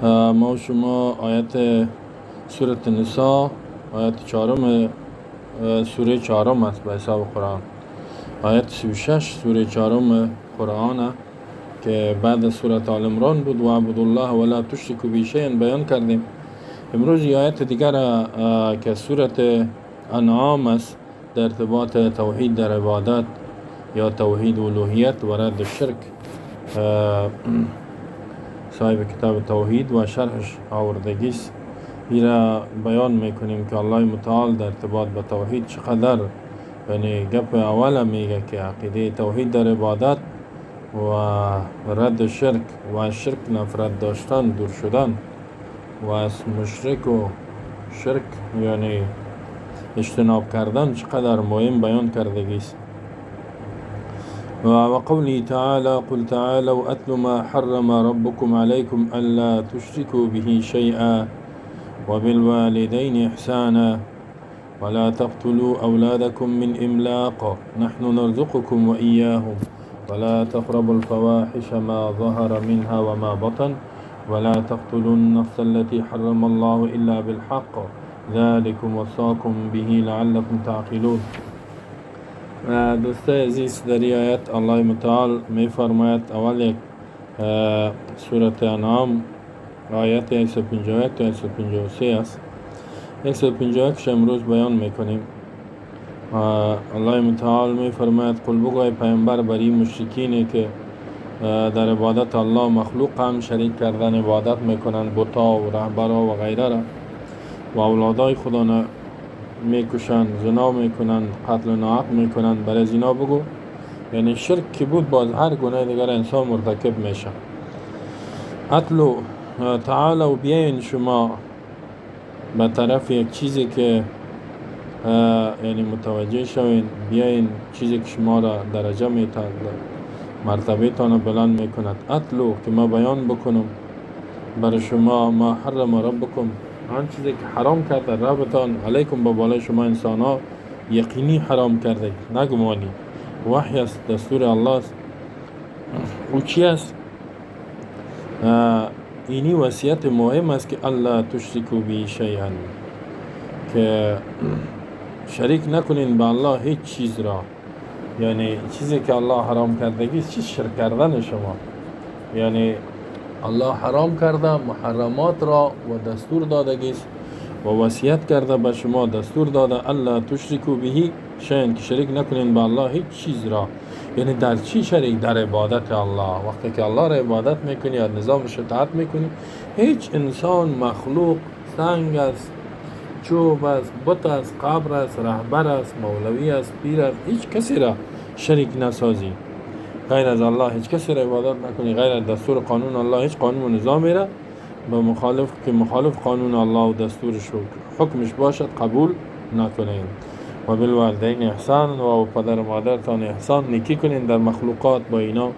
ما و شما آیت سورة النساء آیت چهارم سوره چهارم است به حساب قرآن. آیت 36 سوره چهارم قرآن که بعد از سوره آل عمران بود و عبد الله ولا تشرکوا به شیئا بیان کردیم. امروز آیت دیگر که سوره انعام است در ارتباط توحید در عبادت یا توحید الوهیت و رد شرک. صاحب کتاب توحید و شرحش آوردگی است. ایرا بیان میکنیم که الله متعال در ارتباط با توحید چقدر، یعنی گپ اول میگه که عقیده توحید در عبادت و رد شرک و شرک نفرت داشتن، دور شدن و از مشرک و شرک یعنی اجتناب کردن چقدر مهم بیان کردگی است. وقوله تعالى قل تعالوا أتل ما حرم ربكم عليكم ألا تشركوا به شيئا وبالوالدين إحسانا ولا تقتلوا أولادكم من إملاق نحن نرزقكم وإياهم ولا تقربوا الفواحش ما ظهر منها وما بطن ولا تقتلوا النفس التي حرم الله إلا بالحق ذلكم وصاكم به لعلكم تعقلون. دوستای عزیز، در این آیت الله متعال می فرماید اول یک سورت انعام آیت 151 تا 153 است. 151 امروز بیان میکنیم. الله متعال می فرماید قل بگوی پیامبر برای مشرکینی که در عبادت الله مخلوق هم شریک کردن عبادت میکنند، بتا و رهبرا و غیره را و اولادای خدا میکشند، زنا میکنند، قتل ناحق میکنند، برای زنا بگو یعنی شرک که بود باز هر گناه دیگر انسان مرتکب میشه. اتلو تعالی و بیاین شما به طرف یک چیزی که یعنی متوجه شوین، بیاین چیزی که شما را درجه میتند، مرتبه تان بلند میکند. اتلو که ما بیان بکنم برای شما ما حرم ربکم، آن چیزی که حرام کرده ربتان علیکم با بالای شما انسان ها یقینی حرام کرده، نگمانی. وحی است، دستور الله است. او چی است؟ اینی وصیت مهم است که الله تشرکو بی شیئا، که شریک نکنین با الله هیچ چیز را، یعنی چیزی که الله حرام کردگی چیز شرک کردن شما، یعنی الله حرام کرده محرمات را و دستور دادگی است و وصیت کرده به شما، دستور داده الله تشرکو بهی شیئا، که شریک نکنین با الله هیچ چیز را. یعنی در چی شریک؟ در عبادت الله. وقتی که الله را عبادت میکنی یا نظامش اطاعت میکنی، هیچ انسان مخلوق، سنگ است، چوب است، بت است، قبر است، رهبر است، مولوی است، پیر است، هیچ کسی را شریک نسازی. غیر از الله هیچ کسی را عبادت نکنی، غیر از دستور قانون الله هیچ قانون و نظامی را به مخالف قانون الله و دستورش و حکمش باشد قبول نکنین. و بالوالدین احسان، و پدر و مادرتان احسان نیکی کنین در مخلوقات با اینا.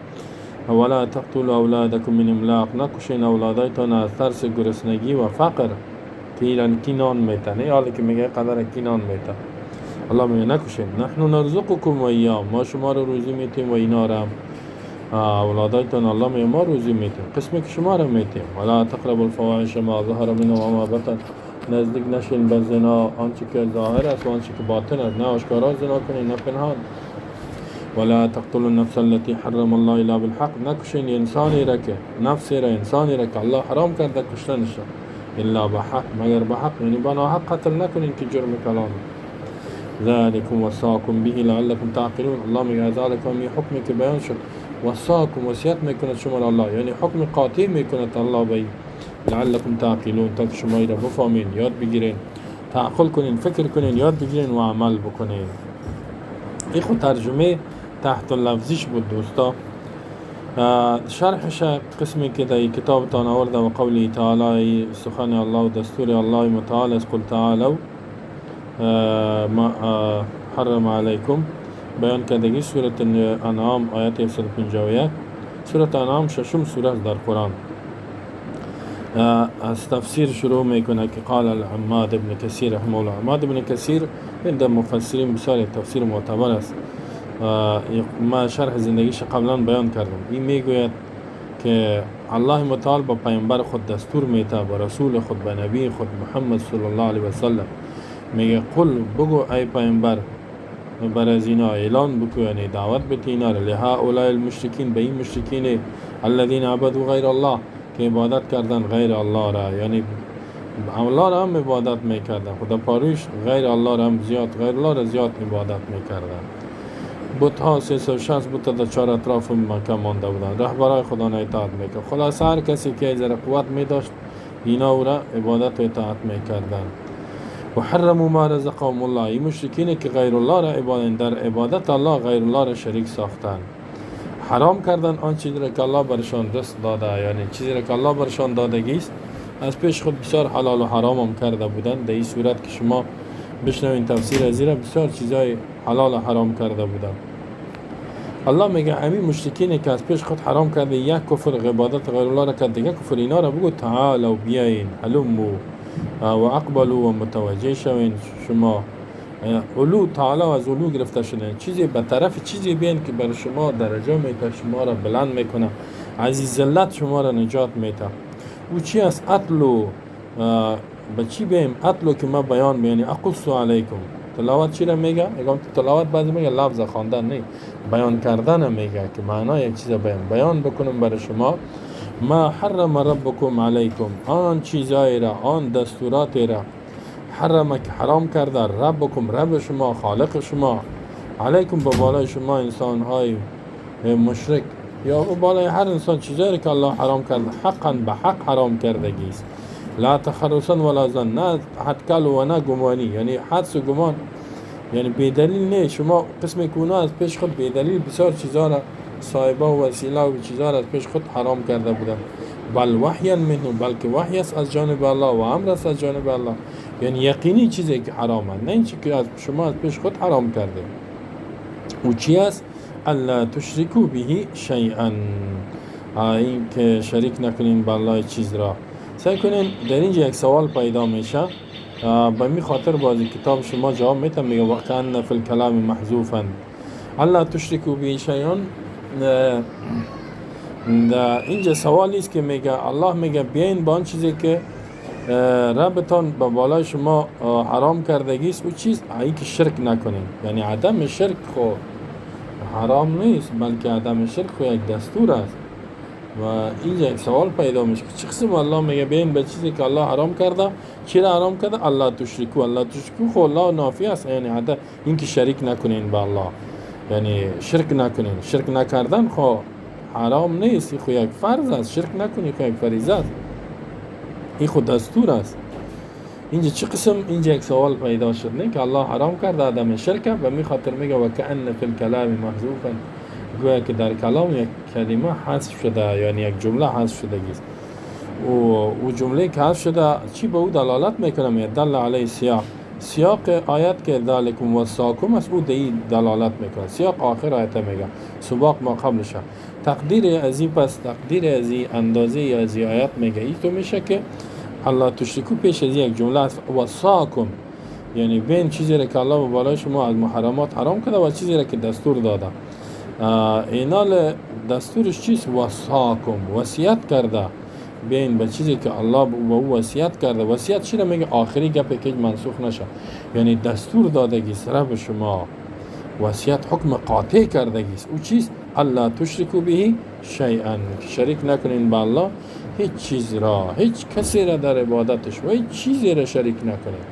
ولا تقتلوا اولادکم من املاق، نکشین اولادایتان از ترس گرسنگی و فقر که ایران کینان میتن، حالی که میگه قدر کینان میتن. الله میگه نکشین. نحن نرزقکم و ایام، ما شما رو روزی میتیم و اینا را اولادایتان الله میگه ما روزی میتیم، قسمی که شما رو میتیم. ولا تقربوا الفواحش ما ظهر منها و ما بطن، نزدیک نشین به زنا آنچه که ظاهر است و آنچه که باطن است، نه آشکارا زنا کنین نه پنهان. ولا تقتلوا النفس التي حرم الله الا بالحق، نکشین انسانی را که انسانی را که الله حرام کرده کشتنش الا بحق، مگر بحق، یعنی بنا حق قتل نکنین که جرم کلام. ذلكم وصاكم به لعلكم تعقلون، الله میگه ذالکم این حکمی که بیان شد، وصاكم وصیت میکند شما الله، یعنی حکم قاطع میکند الله به لعلكم تعقلون، تا که شما را بفهمین، یاد بگیرین، تعقل کنین، فکر کنین، یاد بگیرین و عمل بکنین. این خود ترجمه تحت لفظیش بود دوستا. شرحش قسمی که در کتاب تان آورده و قولی تعالی سخن الله و دستور الله متعال است. قل تعالوا ما حرم علیکم بیان کردگی سورت انعام آیت 151. سورت انعام ششم سوره در قرآن. از تفسیر شروع میکنه که قال العماد ابن کثیر رحمه الله. عماد ابن کثیر عند مفسرین بسیار تفسیر معتبر است. ما شرح زندگیش قبلا بیان کردم. این میگوید که الله متعال با پیامبر خود دستور میده، با رسول خود، با نبی خود محمد صلی الله علیه و سلم میگه قل بگو ای پیامبر بر از اینا اعلان بکو، یعنی دعوت بده اینا را، لهؤلاء المشرکین، به این مشرکین الذین عبدوا غیر الله که عبادت کردن غیر الله را، یعنی الله را هم عبادت میکردن، خدا پاروش غیر الله را هم زیاد، غیر الله را زیاد عبادت میکردن. بت ها 360 بت در چهار اطراف مکه مانده بودن، رهبرای خدا را اطاعت میکرد. خلاص هر کسی که ذره قوت میداشت اینا او را عبادت و اطاعت میکردن. و حرموا ما رزقهم الله، این مشرکینه که غیر الله را عبادت، در عبادت الله غیر الله را شریک ساختن، حرام کردن آن چیزی را که الله برشان رزق داده، یعنی چیزی را که الله برشان دادگی است از پیش خود بسیار حلال و حرام هم کرده بودند. در این صورت که شما بشنوین تفسیر از این بسیار چیزای حلال و حرام کرده بودند. الله میگه همین مشرکینه که از پیش خود حرام کرده یک کفر عبادت غیر الله را کرد، دیگه کفر اینا را بگو تعالوا بیاین، هلموا و اقبلوا و متوجه شوین. شما علو تعالی از علو گرفته شدن، چیزی به طرف چیزی بیاین که بر شما درجه میده، شما را بلند میکنه، از ذلت شما را نجات میده. او چی است؟ اطلو، به چی بیم؟ اطلو که ما بیان بیانی، اقص علیکم. تلاوت چی را میگه؟ میگم تلاوت بعضی میگه لفظ خواندن، نه، بیان کردن میگه که معنای یک چیز بیان بکنم برای شما. ما حرم ربکم علیکم، آن چیزایی را، آن دستوراتی را حرم که حرام کرده ربکم، رب شما، خالق شما، علیکم به بالای شما انسان های مشرک، یا به بالای هر انسان چیزایی که الله حرام کرده حقا به حق حرام کردگی است. لا تخرصا ولا ظن، نه حدکل و نه گمانی، یعنی حدس و گمان، یعنی بیدلیل نه. شما قسم که اونا از پیش خود بیدلیل بسیار چیزا را، صاحبه و وسیله و چیزا را از پیش خود حرام کرده بودن. بل وحیا منه، بلکه وحی است از جانب الله و امر است از جانب الله، یعنی یقینی چیزی که حرامه، نه این چیزی که از شما از پیش خود حرام کرده. و چی است؟ الا تشرکو به شیئا، این که شریک نکنین با الله چیز را. سعی کنین در اینجا یک سوال پیدا میشه، به می خاطر بازی کتاب شما جواب میتم، میگه وکأن فی الکلام محذوفا الا تشرکو به شیئا. اینجا سوالی است که میگه الله میگه بیاین با آن چیزی که ربتان به بالای شما حرام کردگی است، و چیز ای که شرک نکنین. یعنی عدم شرک خو حرام نیست، بلکه عدم شرک خو یک دستور است. و اینجا یک سوال پیدا میشه که چه قسم الله میگه بیاین به چیزی که الله حرام کرده، چرا حرام کرده؟ الله تشرکو، الله تشرکو خو الله نافی است، یعنی عدم این که شریک نکنین با الله، یعنی شرک نکنین. شرک نکردن خو حرام نیست، خو یک فرض است، شرک نکنی خو یک فریضه است، این خود دستور است. اینجا چه قسم؟ اینجا یک سوال پیدا شد، نه که الله حرام کرده عدم شرک، و می خاطر میگه وکأن فی الکلام محذوفا، گویا که در کلام یک کلمه حذف شده، یعنی یک جمله حذف شده است. و جمله که حذف شده چی به او دلالت میکنه؟ میدل علی سیاق آیت که ذالکم وصاکم است، او دی دلالت میکنه. سیاق آخر آیت میگه، سباق ما قبلش. تقدیر از این پس، تقدیر از این اندازه از این آیت میگه ای تو میشه که الله تشرکو پیش از یک جمله است، وصاکم، یعنی بین چیزی را که الله به بالای شما از محرمات حرام کرده و چیزی را که دستور داده. اینال دستورش چیست؟ وصاکم، وصیت کرده بین به چیزی که الله به او وصیت کرده. وصیت چی را میگه؟ آخری گپی که منسوخ نشه، یعنی دستور دادگی است به شما، وصیت حکم قاطع کردگی است. او چیست؟ الله تشرکو به شیئا، شریک نکنین با الله هیچ چیز را، هیچ کسی را در عبادتش و هیچ چیزی را شریک نکنین.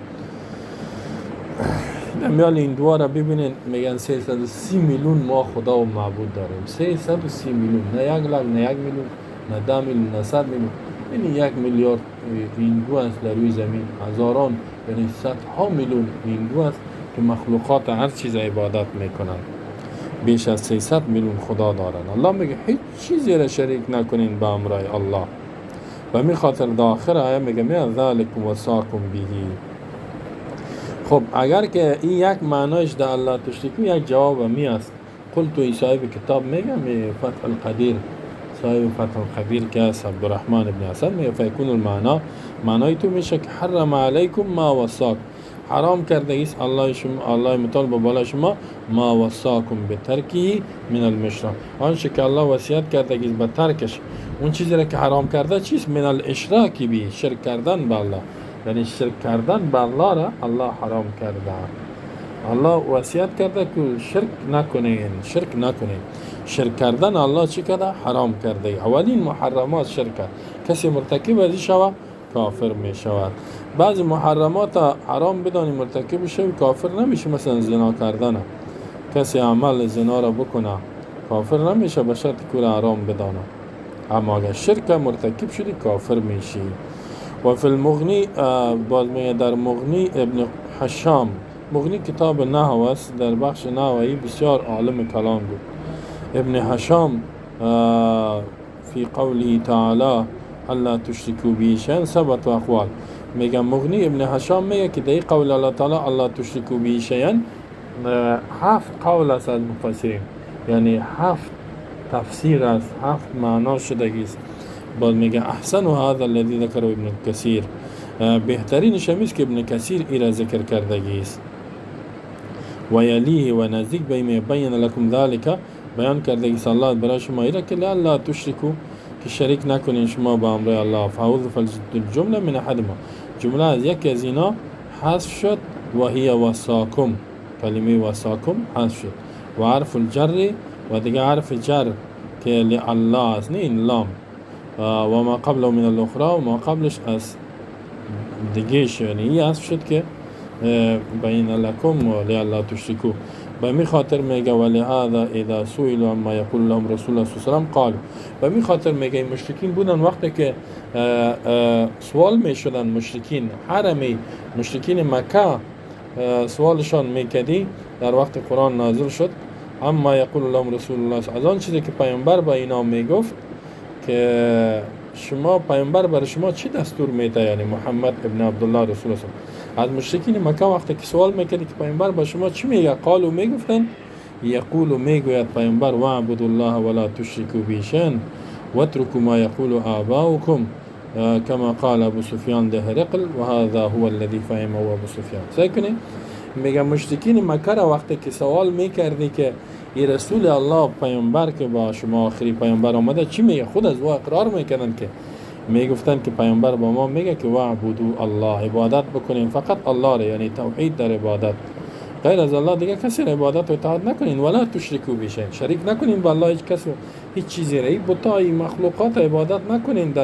نمیال این دوا را ببینین، میگن 330 میلیون ما خدا و معبود داریم. 330 میلیون، نه 1 لک، نه 1 میلیون، نه 10 میلیون، نه 100 میلیون، یعنی 1 میلیارد هندو است در روی زمین، هزاران یعنی صدها میلیون هندو است که مخلوقات هر چیز عبادت میکنن. بیش از 300 میلیون خدا دارن. الله میگه هیچ چیزی را شریک نکنین با امرای الله. و می خاطر در آخر آیه میگه می ذالکم وصاکم بهی. خب اگر که این یک معنایش در الله تشرکو، یک جواب می است. قلت ای صاحب کتاب میگه می فتح القدیر، صاحب فتح الخبیر که است عبدالرحمن ابن حسن، میگه فیکون المعنا، معنای تو میشه که حرم علیکم ما وصاک، حرام کرده ایست الله شما، الله متعال به بالای شما، ما وصاکم به ترکی من المشرک، آنچه که الله وصیت کرده ایست به ترکش اون چیزی را که حرام کرده چیست؟ من الاشراک بی، شرک کردن به الله. یعنی شرک کردن به الله را الله حرام کرده. الله وصیت کرده که شرک نکنین، شرک نکنین. شرک کردن الله چی کرده؟ حرام کرده. اولین محرمات شرک. کسی مرتکب ازی شود کافر می شود. بعضی محرمات حرام بدانی مرتکب شوی کافر نمیشه، مثلا زنا کردن. کسی عمل زنا را بکنه کافر نمیشه به شرط که حرام بدانه. اما اگر شرک مرتکب شدی کافر میشی. و فی المغنی، باز میگه در مغنی ابن حشام، مغنی کتاب نحو است، در بخش نحوی بسیار عالم کلام بود. ابن حشام فی قوله تعالی الا تشرکوا به شیئا ثبت اقوال. میگه مغنی ابن حشام میگه که در قول الله تعالی الا تشرکوا به شیئا 7 قول است از مفسرین، یعنی 7 تفسیر است، 7 معنا شدگی است. باز میگه احسن هذا الذي ذكره ابن کثیر، بهترینش همیست که ابن کثیر ای را ذکر کردگی است. و یلیه و نزدیک به بین لکم ذالک، بیان کردگی است الله برای شما ای را که لا تشرکو، که شریک نکنین شما با امر الله. فحذف الجمله من احدهما، جمله از یک از اینا حذف شد. و هی وصاکم، کلمه وصاکم حذف شد. و حرف الجر، و دیگه حرف جر که لله است، نه این لام. و ما قبله من الاخرى، و ما قبلش از دیگه، یعنی این حذف شد که بین لکم و لله تشرکو. به می خاطر میگه ولهذا اذا سئلوا عما یقول لهم رسول الله صلی الله علیه و قالوا. به می خاطر میگه مشرکین بودن وقتی که سوال میشدن، مشرکین حرمی، مشرکین مکه سوالشان میکردی در وقت قرآن نازل شد، اما یقول لهم رسول الله، از آن چیزی که پیامبر به اینا میگفت که شما پیامبر برای شما چی دستور میده، یعنی محمد ابن عبدالله رسول الله. از مشرکین مکه وقتی که سوال میکردی که پیامبر با شما چی میگه، قالو میگفتن، یقولو میگوید پیامبر واعبدوا الله ولا تشركوا به شیئا واتركوا ما يقول آباؤكم كما قال ابو سفیان لهرقل و هذا هو الذي فهمه ابو سفیان. سیکنه میگه مشرکین مکه را وقتی که سوال میکردی که ای رسول الله پیامبر که با شما آخری پیامبر آمده چی میگه، خود از او اقرار میکنن که میگفتن که پیامبر با ما میگه که واعبدوا الله، عبادت بکنین فقط الله را، یعنی توحید در عبادت، غیر از الله دیگه کسی را عبادت و اطاعت نکنین. ولا تشرکوا به شیء، شریک نکنین با الله هیچ کس و هیچ چیزی را، بتای مخلوقات عبادت نکنین،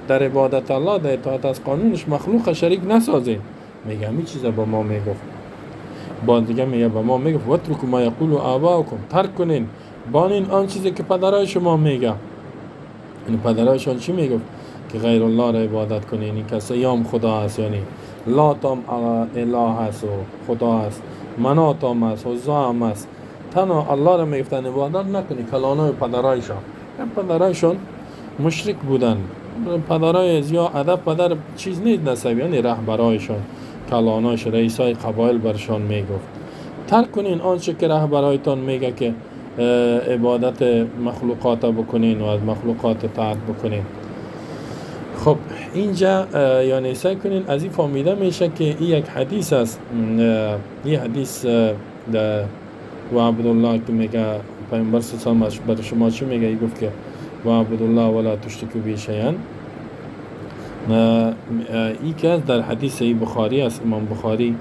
در عبادت الله، در اطاعت از قانونش مخلوق شریک نسازین. میگه همین چیزا با ما میگفت. با دیگه میگه با ما میگفت واترکوا ما یقول آباؤکم، ترک کنین بانین آن چیزی که پدرای شما میگه. یعنی پدرایشان چی میگفت؟ که غیر الله را عبادت کنین، این که سیام خدا هست، یعنی لات هم اله هست و خدا هست، منات هم هست، عزا هم هست، تنها الله را میگفتن عبادت نکنی. کلانای پدرایشان، پدرایشان مشرک بودن. پدرای از یا ادب پدر چیز نیست نسبی، یعنی رهبرایشان، کلانایش، رئیسای قبایل برشان میگفت ترک کنین آنچه که رهبرایتان میگه که عبادت مخلوقات بکنین و از مخلوقات اطاعت بکنین. خب اینجا یعنی سعی کنین از این فهمیده میشه که این یک حدیث است. این حدیث و عبدالله که میگه پیامبر صلی الله علیه و برای شما چی میگه؟ این گفت که و عبدالله ولا تشرکوا به شیئا. این که در حدیث ای بخاری است، امام بخاری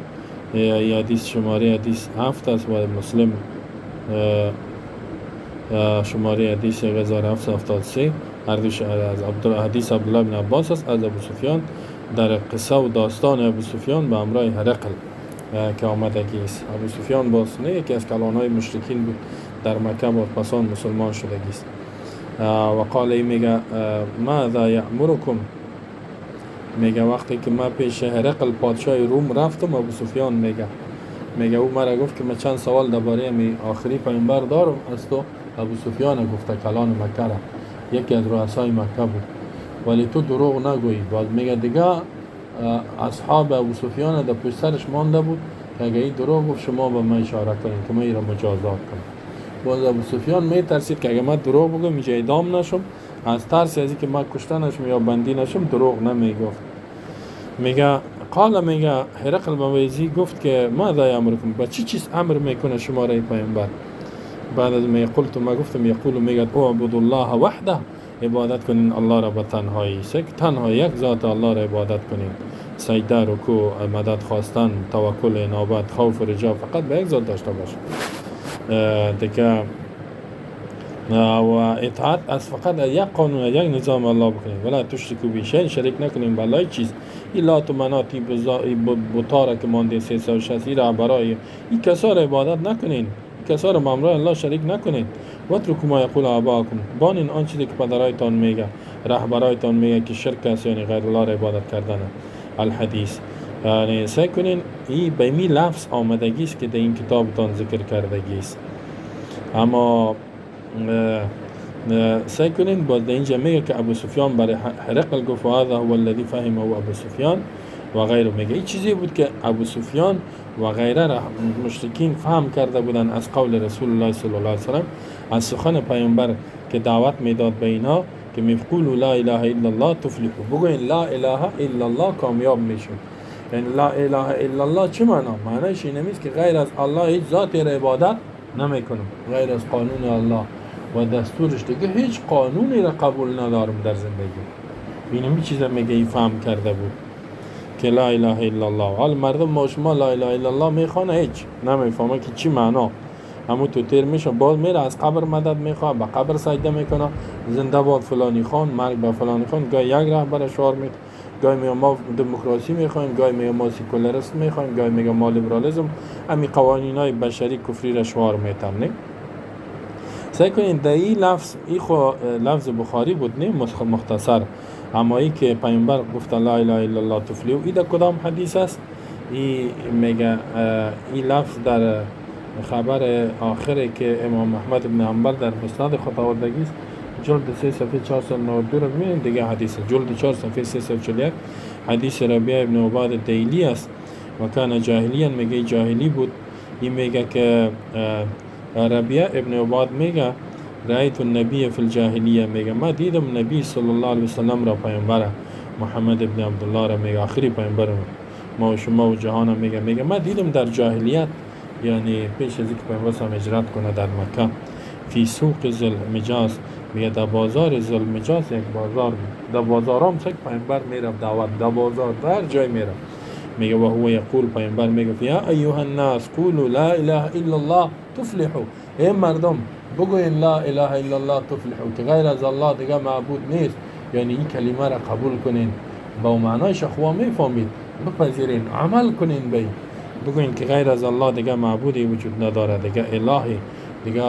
این حدیث شماره حدیث 7 است و مسلم شماره حدیث 1773. هر دوش از حدیث عبدالله بن عباس است از ابو سفیان در قصه و داستان ابو سفیان به همراه هرقل که آمدگی است. ابو سفیان باسنه یکی از کلانهای مشرکین بود در مکه و پسان مسلمان شدگی است. و قال میگه ماذا یأمرکم، میگه وقتی که ما پیش هرقل پادشاه روم رفتم، ابو سفیان میگه او مرا گفت که من چند سوال درباره می آخری پیامبر دارم از تو. ابو سفیان گفت کلان مکه را، یکی از رؤسای مکه بود، ولی تو دروغ نگویی. بعد میگه دیگه اصحاب ابو سفیان در پشت سرش مانده بود که اگه این دروغ گفت شما به من اشاره کنین که من این را مجازات کنم. باز ابو سفیان میترسید که اگه من دروغ بگم اینجا اعدام نشم، از ترس از اینکه من کشته نشم یا بندی نشم دروغ نمیگفت. میگه قال، میگه هرقل به ویزی گفت که ماذا یامرکم، با چی چیز امر میکنه شما را پیامبر؟ بعد از ما قلت ما گفتم یقول، میگه اعبدوا الله وحده عبادت کنین الله را به تنهایی، تنها یک ذات الله را عبادت کنین، سجده، رکوع، مدد خواستن، توکل، انابت، خوف و رجا فقط به یک ذات داشته باشه دیگه، و اطاعت از فقط یک قانون، یک نظام الله بکنید. ولا تشرکو بی شیء، شریک نکنین بالله هیچ چیز. این لات و منات، بوتا را که مانده 360 را برای این کسا را عبادت نکنین، کسا را ممرای الله شریک نکنین. واترکوا ما یقول آباءکم، بانین آن چیزی که پدرایتان میگه، رهبرایتان میگه که شرک است، یعنی غیر الله را عبادت کردن. الحدیث، یعنی سعی کنین این به می لفظ آمدگی است که در این کتابتان ذکر کردگی است. اما سعی کنین باز در اینجا میگه که ابو سفیان برای هرقل گفت هذا هو الذی فهمه ابو سفیان و غیره. میگه این چیزی بود که ابو سفیان و غیره را مشرکین فهم کرده بودن از قول رسول الله صلی الله علیه وسلم، از سخن پیامبر که دعوت میداد به اینا که میقولوا لا اله الا الله تفلحوا، بگوین لا اله الا الله کامیاب میشون. یعنی لا اله الا الله چه معنیش اینه که غیر از الله هیچ ذاتی را عبادت نمیکنم، غیر از قانون الله و دستورش دیگه هیچ قانونی را قبول ندارم در زندگی. این چیزا میگه فهم کرده بود که لا اله الا الله. حال مردم ما شما لا اله الا الله میخوانه هیچ نمیفهمه که چی معنا، همون تو تیر میشه، باز میره از قبر مدد میخواه، به قبر سجده میکنه، زنده باد فلانی خان، مرگ به فلانی خان. گاهی یک رهبر شعار میده، گاهی میگه ما دموکراسی میخوایم، گاهی میگه ما سکولاریسم میخوایم، گاهی میگه ما لیبرالیسم. همین قوانینای بشری کفری را شعار میتن. نه سعی کنین در این لفظ، این خو لفظ بخاری بود نه مختصر، اما ای که پیامبر گفت لا اله الا الله تفلحوا، این در کدام حدیث است؟ این میگه این لفظ در خبر آخره که امام احمد بن حنبل در مسند خود آوردگی است، جلد 3 صفحه 492 رو ببینید دیگه. حدیث جلد 4 صفحه 341 حدیث ربیعه ابن عباد دیلی است. و کان جاهلیا، میگه جاهلی بود. این میگه که ربیعه ابن عباد میگه رأیت النبی فی الجاهلیه، میگه ما دیدم نبی صلی الله علیه وسلم را، پیامبر محمد ابن عبدالله را، میگه آخری پیامبر ما و شما و جهان، میگه ما دیدم در جاهلیت، یعنی پیش از اینکه پیامبر هجرت کنه در مکه، فی سوق ذوالمجاز، میگه در بازار ذوالمجاز، یک بازار بود، در بازارام سک پیامبر میره دعوت، در بازار در جای میره، میگه و هو یقول، پیامبر میگه یا ایها الناس قولوا لا اله الا الله تفلحوا، ای مردم بگوین لا اله الا الله تفلحوا، که غیر از الله دیگه معبود نیست، یعنی این کلمه را قبول کنین، با معنایش خوا میفهمید، بپذیرین، عمل کنین به، بگوین که غیر از الله دیگه معبودی وجود نداره، دیگه الهی، دیگه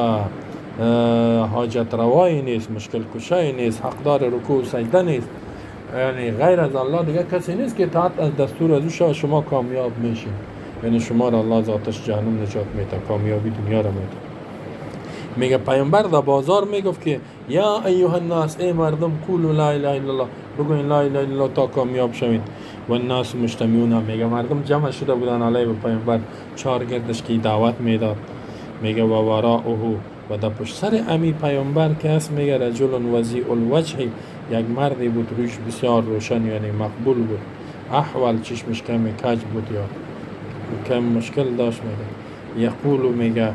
حاجت روایی نیست، مشکل کشایی نیست، حقدار رکوع و سجده نیست، یعنی غیر از الله دیگه کسی نیست که اطاعت از دستور از شما کامیاب میشین، یعنی شما را الله ذاتش جهنم نجات میده، کامیابی دنیا را میده. میگه پیامبر در بازار میگفت که یا ایها الناس، ای مردم، قولوا لا اله الا الله، بگوین لا اله الا الله تا کامیاب شوید. و الناس مجتمعون، میگه مردم جمع شده بودن علیه پیامبر، چهار گردش که دعوت میداد. میگه و وراءه، و در پشت سر امی پیامبر که هست، میگه رجل وضیع الوجه، یک مردی بود روش بسیار روشن، یعنی مقبول بود، احول، چشمش کم کج بود یا کم مشکل داشت. میگه یقول، میگه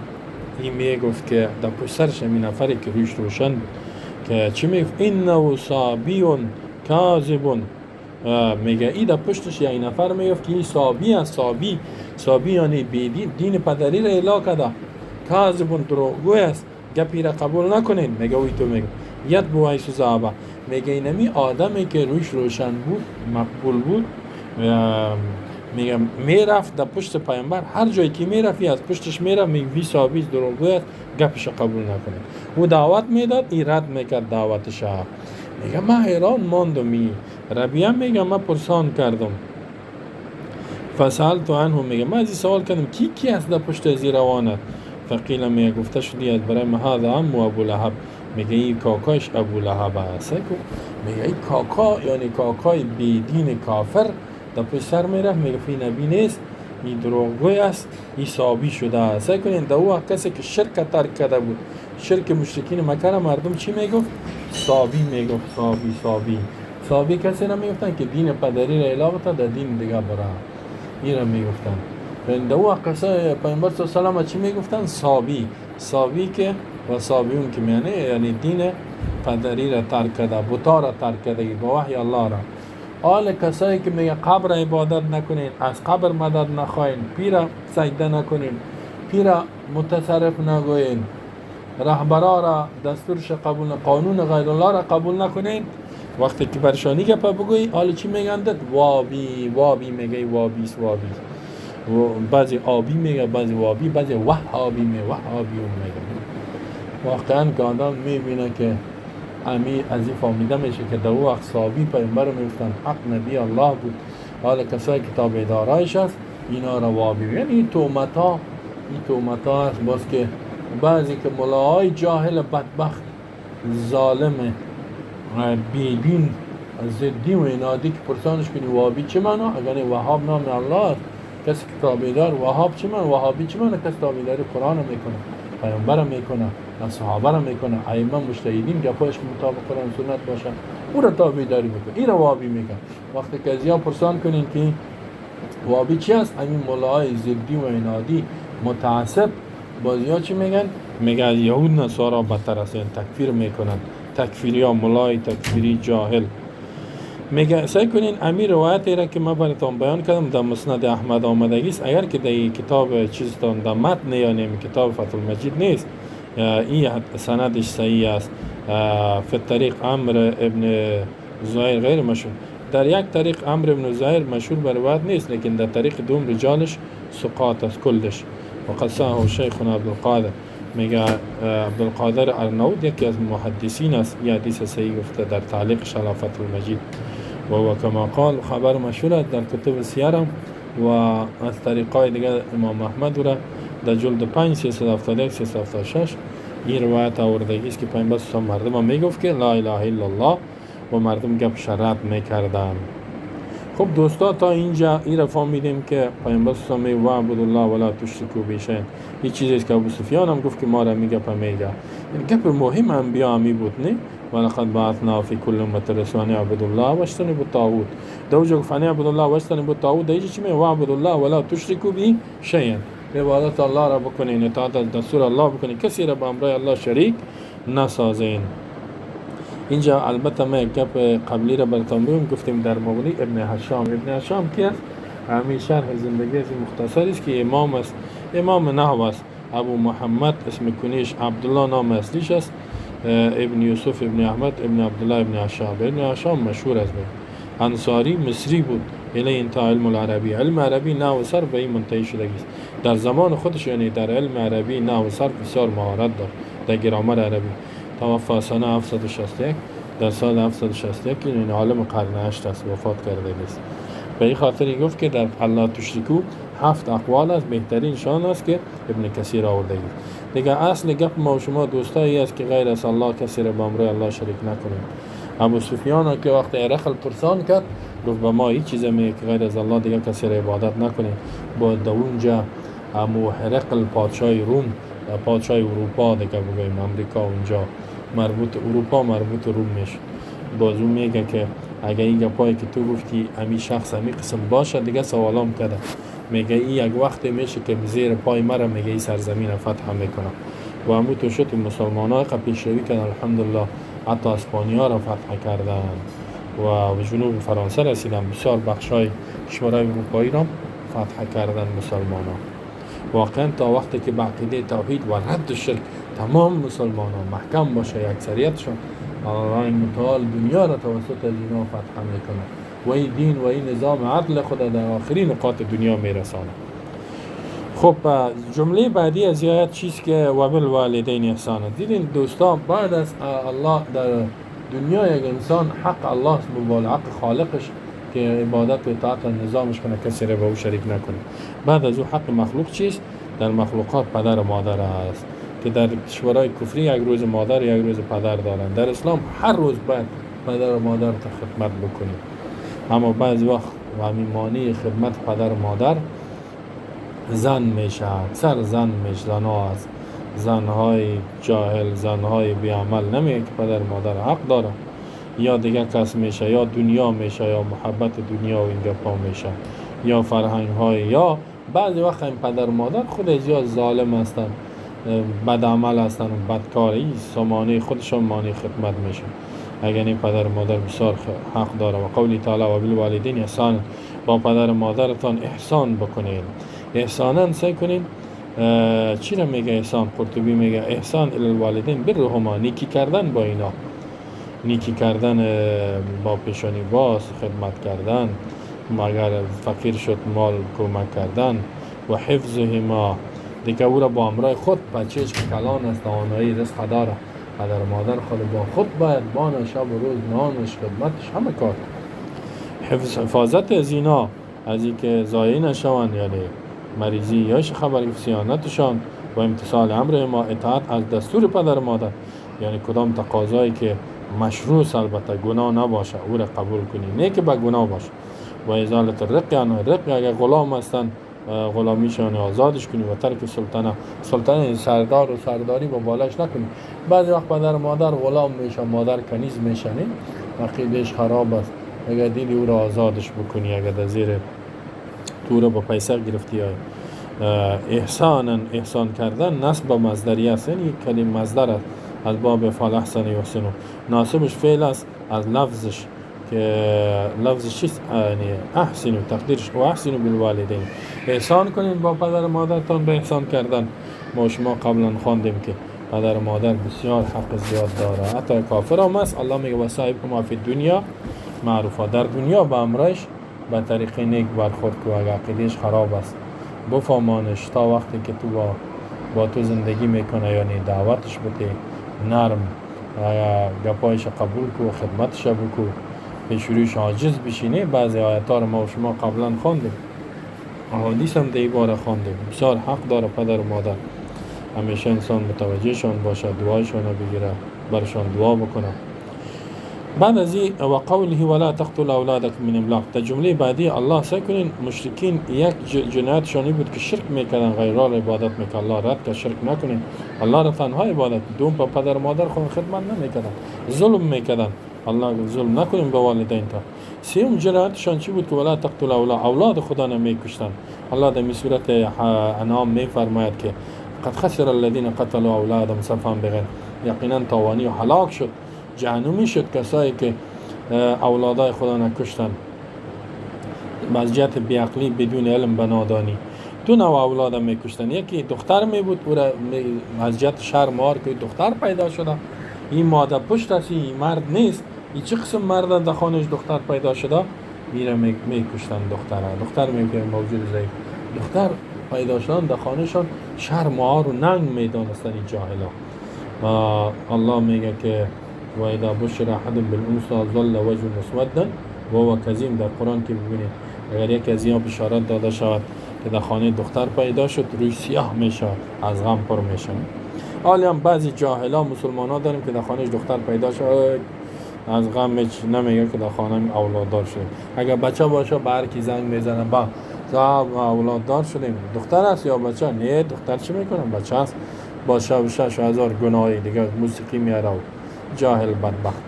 این میگفت که در پشت سرش این نفری که روش روشن بود که چی میگفت؟ اینه صابیون کاذبون، میگه این در پشتش یک نفر میگفت که این صابی است. صابی یعنی بیدین، دین پدری را اله کرده، کاذبون، دروغگوی است، گپی را قبول نکنین. میگه اوی تو میگه ید بوایس زابه، میگه اینمی آدمی که روش روشن بود، مقبول بود، میگه میرفت در پشت پیامبر، هر جایی که میرفت از پشتش میرفت، میگه وی صحابی دروغگوی است، گپش قبول نکنین. او دعوت میداد، این رد میکرد دعوتش. میگه من حیران ماندم. ربیعه میگه من پرسان کردم، فسألت عنه، میگه من از این سوال کردم کی است در پشت از این روانت؟ فقیل، میگه گفته شدی از برای ما هذا عمو ابو لهب، میگه این کاکاش ابو لهب است. میگه این کاکا یعنی کاکای بیدین کافر در پشت سر میره، میگه فی نبی نیست، این دروغگوی است، این صحابی شده است. سعی کنین در او کسی که شرک ترک کرده بود، شرک مشرکین مکه، مردم چی میگفت؟ صحابی میگفت، صحابی کسی را میگفتن که دین پدری را اله بتا، در دین دیگه برا این را میگفتن. در او کسی پیامبر صلی الله علیه و چی میگفتن؟ صحابی که و صحابیون که یعنی دین پدری را ترک کرده، بتا را ترک کرده با وحی الله را. حال کسایی که میگه قبر عبادت نکنین، از قبر مدد نخواین، پیر سجده نکنین، پیر متصرف نگوین، رهبرا را دستورش قبول نه، قانون غیر الله را قبول نکنین. وقتی که پریشانی گپ بگویی، حالا چی میگندت؟ وابی میگه، وابیست. بعضی آبی میگه، بعضی وابی، بعضی وهابی میگه، وهابی میگه. واقعا که آدم میبینه که امی از این فهمیده میشه که در وقت صحابی پیامبر میگفتن حق نبی الله بود. حالا کسایی که تابعدارایش هست اینا را وابی، یعنی این تهمت ها هست. باز که بعضی که ملاهای جاهل بدبخت ظالم بیدین ضدی و انادی که پرسانش کنی وهابی چه معنا؟ اگر وهاب نام الله است، کسی که تابعدار وهاب چه معنا؟ وهابی چه معنا؟ کسی تابعداری قرآن میکنه، پیامبر میکنه، صحابه میکنه، ائمه مجتهدین گپاش مطابق قرآن سنت باشه، او را تابعداری میکنه، این را وهابی میگن. وقتی که از یا پرسان کنین که وهابی چی است، همین مولای ضدی و انادی متعصب بازیا چی میگن؟ میگن یهود نصارا بدتر است، تکفیر میکنن، تکفیری ها مولای تکفیری جاهل. میگه سعی کنین امیر روایتی را که من براتون بیان کردم در مسند احمد آمدگی است. اگر که در کتاب چیزتون در متن یعنی کتاب فتح المجید نیست، این سندش صحیح است. فی طریق عمرو ابن زهیر غیر مشهور، در یک طریق عمرو ابن زهیر مشهور بر روایت نیست، لیکن در طریق دوم رجالش ثقات است کلش. وقد صححه شیخنا عبدالقادر، میگه عبدالقادر ارناؤوط یکی از محدثین است، این حدیث صحیح گفته در تعلیقش علی فتح المجید. و کما قال خبر مشهور در کتب سیرم و از طریقای دیگر امام احمد را در جلد 5 371 376 این روایت آوردگی است که پیامبر صلی الله علیه و آله میگفت که لا اله الا الله و مردم گپ شرط میکردن. خب دوستا تا اینجا این را فهمیدیم که پیامبر صلی الله علیه و آله و عبد الله ولا تشرکوا به شیء، این چیزی است که ابو سفیان هم گفت که ما را میگه میگه، این گپ مهم انبیا می بود نه. ولقد بعثنا فی کل امة رسولا یعبدوا الله واجتنبوا الطاغوت. دوجه گفت یعبدوا الله واجتنبوا الطاغوت، دیگه چی میگه؟ وعبدوا الله ولا تشرکوا به شیئا، عبادت الله را بکنین، اطاعت دستور الله بکنین، کسی را با امرای الله شریک نسازین. اینجا البته ما یک گپ قبلی را براتون بگم، گفتیم در مغنی ابن هشام کی است؟ همین شرح زندگی از مختصری است که امام است، امام نحو است. ابو محمد اسم کنیش عبدالله نام اصلیش است، ابن یوسف ابن احمد ابن عبدالله ابن هشام مشهور است. انصاری مصری بود، الی انتها علم العربی، علم عربی نحو و صرف به این منتهی شدگی است. در زمان خودش یعنی در علم عربی نحو و صرف بسیار مهارت داشت، در گرامر عربی. توفی سنه 761، در سال 761 یعنی عالم قرن 8 است، وفات کرده است. به این خاطر گفت که در الله تشرکو 7 اقوال است، بهترین شان است که ابن کثیر آورده است. دیگه اصل گپ ما و شما دوستایی است که غیر از الله کسی را با امر الله شریک نکنیم. ابو سفیان که وقت هرقل پرسان کرد گفت به ما هیچ چیز میگه که غیر از الله دیگه کسی را عبادت نکنیم. با اونجا هرقل پادشاه روم، پادشاه اروپا دیگه بگویم، امریکا اونجا مربوط اروپا مربوط روم میشه. باز اون میگه که اگه این گپایی که تو گفتی امی شخص امی قسم باشه، دیگه سوالام کرده، میگه این یک وقت میشه که زیر پای مرا میگه این سرزمین فتح میکنه و همون تو شد مسلمان های پیشروی کردن، الحمدلله حتی اسپانیا را فتح کردن و جنوب فرانسه رسیدن، بسیار بخشای کشورهای اروپایی را فتح کردن مسلمان ها. واقعا تا وقتی که به عقیده توحید و رد شرک تمام مسلمان ها محکم باشه، اکثریتشون، الله این متعال دنیا را توسط از اینا فتح میکنه و این دین و این نظام عدل خود در آخرین نقاط دنیا میرسانه. خب جمله بعدی از آیات چیز که و بالوالدین احسانا. دیدین دوستان، بعد از الله در دنیا یک انسان حق الله سبحانه حق خالقش که عبادت و اطاعت نظامش کنه، کسی را با او شریک نکنه. بعد از او حق مخلوق چیست؟ در مخلوقات پدر و مادر است که در کشورهای کفری یک روز مادر یک روز پدر دارن. در اسلام هر روز باید پدر و مادر تا خدمت بکنیم، اما بعض وقت و همین معنی خدمت پدر و مادر زن میشه، اکثر زن میشه، زنها هست، زنهای جاهل، زنهای بیعمل نمیگه که پدر و مادر حق داره، یا دیگه کس میشه، یا دنیا میشه، یا محبت دنیا و این گپا میشه، یا فرهنگ های، یا بعضی وقت این پدر و مادر خود زیاد ظالم هستن بد عمل هستن و بدکاری سامانه خودشان مانع خدمت میشه. اگر این پدر و مادر بسیار حق داره. و قولی تعالی و بالوالدین احسان، با پدر و مادرتان احسان بکنید. احسانا سعی کنید. چی را میگه احسان؟ قرطبی میگه احسان الی الوالدین برهما، نیکی کردن با اینا، نیکی کردن با پیشانی باز، خدمت کردن، اگر فقیر شد مال کمک کردن، و حفظهما، دیگه او را با امرای خود، بچهش که کلان است توانایی رزق داره، پدر مادر خود با خود باید بان شب و روز نانش خدمتش همه کار. حفاظت از اینا، از اینکه ضایع نشوند، یعنی مریضی یاش خبر صیانتشان، و امتثال امر ما، اطاعت از دستور پدر مادر، یعنی کدام تقاضایی که مشروع البته گناه نباشه او را قبول کنی، نه که به گناه باشه. و ازالت الرق، یعنی رق اگر غلام هستن غلامیشان آزادش کنی، و ترک سلطنه سردار و سرداری با بالش نکنی. بعضی وقت پدر مادر غلام میشه، مادر کنیز میشه، عقیدهش خراب است. اگر دیدی او را آزادش بکنی، اگر در زیر تو را با پیسر گرفتی های. احسان کردن نسب مصدری است، یعنی کلمه مصدر است از باب فعل احسن یحسن، ناسبش فعل است از لفظش، که لفظش چیست؟ یعنی احسن، تقدیرش و احسن بالوالدین، احسان کنین با پدر مادرتان به احسان کردن. ما شما قبلا خواندیم که پدر مادر بسیار حق زیاد داره، حتی کافر هم است. الله میگه و صاحبکما فی الدنیا معروفا، در دنیا با امرش به طریق نیک برخورد کو. اگر عقیدهش خراب است بفهمانش، تا وقتی که تو با تو زندگی میکنه، یعنی دعوتش بده نرم، گپایش قبول کو، خدمتش بکو، پیشوریش عاجز بشینه. بعضی آیات رو ما و شما قبلا خواندیم، احادیث هم دی باره خواندیم. بسیار حق داره پدر و مادر، همیشه انسان متوجهشان باشه، دعایشان بگیره، برشان دعا بکنه. بعد از این و قوله ولا تقتلوا اولادکم من املاق، تا جمله بعدی الله سعی کنین مشرکین یک جنایتشانی بود که شرک میکردن، غیر الله عبادت میکردن. الله رد که شرک نکنین، الله را تنها عبادت. دوم پدر مادر خود خدمت نمیکردن، ظلم میکردن. الله ظلم نکنین به والدین تا. سوم جنایتشان چی بود که ولا تقتلوا اولاد خدا نمیکشتن. الله در صورت انعام میفرماید که قد خسر الذين قتلوا اولادهم سفها بغیر، یقینا تاوانی و هلاک شد، جهنمی شد کسایی که اولادای خدا نکشتن از جهت بیعقلی، بدون علم، به نادانی. دو نوع اولاد میکشتن، یکی دختر می بود، او را از جهت شرم مار که دختر پیدا شده، این ماده پشت است، این مرد نیست، این چه قسم مرد در خانهش دختر پیدا شده، میره میکشتن دختر میگه موجود ضعیف، دختر پیدا شدن در خانهشان شرم مار و ننگ میدانستن این جاهلا. و الله میگه که و اذا بشر احد بالانثى ظل وجهه مسودا وهو كظيم، در قرآن که ببینید اگر یکی از اینا بشارت داده شود که در خانه دختر پیدا شد، روی سیاه میشه، از غم پر میشه. حالی هم بعضی جاهلا مسلمان ها داریم که در خانهش دختر پیدا شد، از غم نمیگه که در خانه اولاددار شده. اگر بچه باشه به هر کی زنگ میزنه با صاحب اولاددار شدیم، دختر است یا بچه؟ نه دختر چی میکنن، بچه است. با 6,000 گناهی دیگه موسیقی میاره. جاهل بدبخت.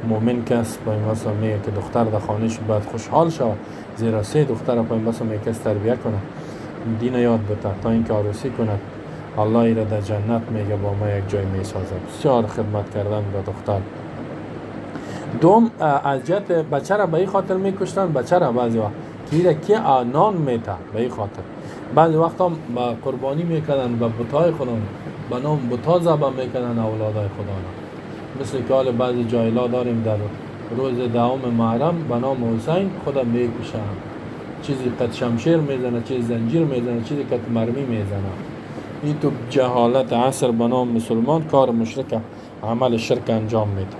مومن کس مثلا میگه که دختر در خانهش باید خوشحال شود، زیرا 3 دختر مثلا میگه کس تربیت کنه، دین یاد بده تا اینکه عروسی کنه، الله ایره در جنت میگه با ما یک جای میسازه. بسیار خدمت کردن به دختر. دوم از جهت بچه را به این خاطر میکشتن، بچه را بعضی وقت که نان میته به این خاطر، بعضی وقت هم قربانی میکردن به بتای خودان، به نام بتا ذبح میکردن اولادای خدا. مثل که حال بعضی جاهلا داریم در روز 10 محرم به نام حسین خودم میکشن، چیزی قد شمشیر میزنه، چیزی زنجیر میزنه، چیزی قد مرمی میزنه. این تو جهالت عصر به نام مسلمان کار مشرک، عمل شرک انجام میده.